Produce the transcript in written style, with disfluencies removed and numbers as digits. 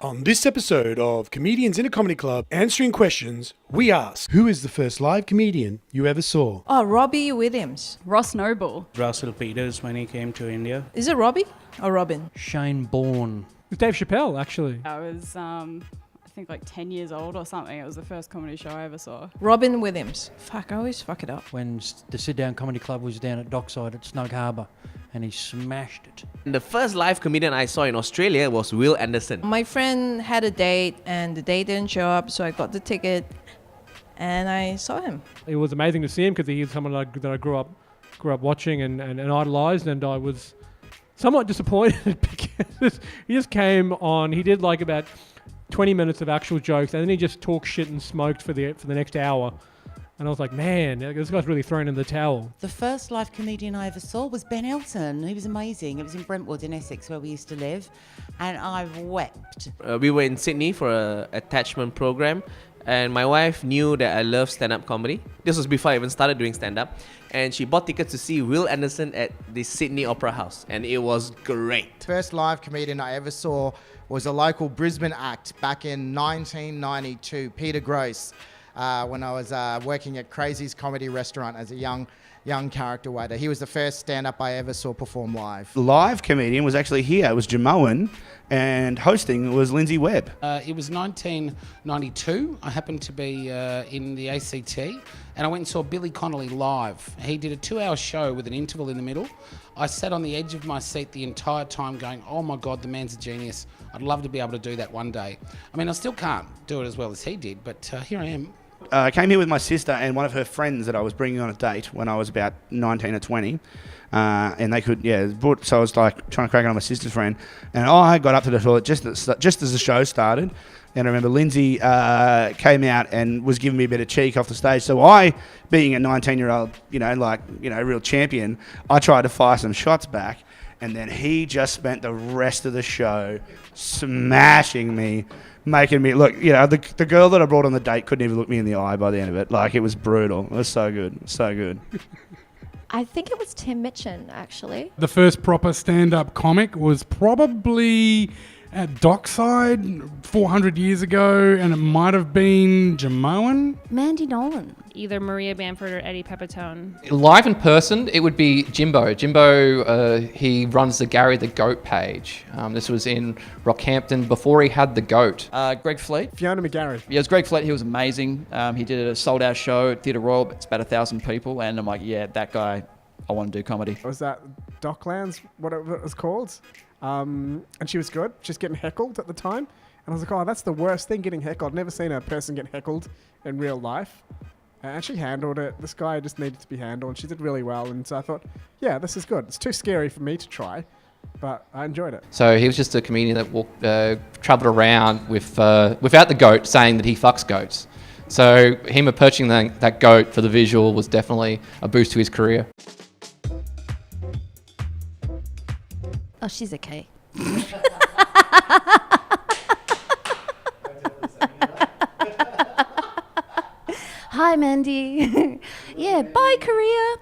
On this episode of Comedians in a Comedy Club Answering Questions, we ask, who is the first live comedian you ever saw? Oh, Robbie Williams. Ross Noble. Russell Peters when he came to India. Is it Robbie or Robin? Shane Bourne. It was Dave Chappelle, actually. I was, I think like 10 years old or something. It was the first comedy show I ever saw. Robin Williams. Fuck, I always fuck it up. When the Sit Down Comedy Club was down at Dockside at Snug Harbour, and he smashed it. The first live comedian I saw in Australia was Will Anderson. My friend had a date and the date didn't show up, so I got the ticket and I saw him. It was amazing to see him because he was someone that I grew up watching and idolised, and I was somewhat disappointed because he just came on. He did like about 20 minutes of actual jokes, and then he just talked shit and smoked for the next hour. And I was like, man, this guy's really thrown in the towel. The first live comedian I ever saw was Ben Elton. He was amazing. It was in Brentwood in Essex where we used to live. And I wept. We were in Sydney for an attachment program. And my wife knew that I love stand-up comedy. This was before I even started doing stand-up. And she bought tickets to see Will Anderson at the Sydney Opera House. And it was great. First live comedian I ever saw was a local Brisbane act back in 1992, Peter Gross. When I was working at Crazy's Comedy Restaurant as a young character waiter. He was the first stand-up I ever saw perform live. Live comedian was actually here. It was Jimoan, and hosting was Lindsay Webb. It was 1992. I happened to be in the ACT, and I went and saw Billy Connolly live. He did a 2-hour show with an interval in the middle. I sat on the edge of my seat the entire time going, oh my God, the man's a genius. I'd love to be able to do that one day. I mean, I still can't do it as well as he did, but here I am. I came here with my sister and one of her friends that I was bringing on a date when I was about 19 or 20. And they could, so I was like trying to crack on my sister's friend. And I got up to the toilet just as the show started. And I remember Lindsay came out and was giving me a bit of cheek off the stage. So I, being a 19-year-old, real champion, I tried to fire some shots back. And then he just spent the rest of the show smashing me, making me look, the girl that I brought on the date couldn't even look me in the eye by the end of it. Like, it was brutal. It was so good. So good. I think it was Tim Mitchin, actually. The first proper stand-up comic was probably at Dockside 400 years ago, and it might have been Jimoan. Mandy Nolan. Either Maria Bamford or Eddie Pepitone. Live in person, it would be Jimbo. Jimbo, he runs the Gary the Goat page. This was in Rockhampton before he had the goat. Greg Fleet. Fiona McGarry. Yeah, it was Greg Fleet. He was amazing. He did a sold-out show at Theatre Royal. It's about 1,000 people, and I'm like, yeah, that guy, I want to do comedy. Was that Docklands, what it was called? And she was good. She was getting heckled at the time. And I was like, oh, that's the worst thing, getting heckled. I've never seen a person get heckled in real life. And she handled it. This guy just needed to be handled. And she did really well. And so I thought, yeah, this is good. It's too scary for me to try, but I enjoyed it. So he was just a comedian that travelled around without the goat, saying that he fucks goats. So him approaching that goat for the visual was definitely a boost to his career. Oh, she's okay. Hi, Mandy. Yeah, bye, Korea.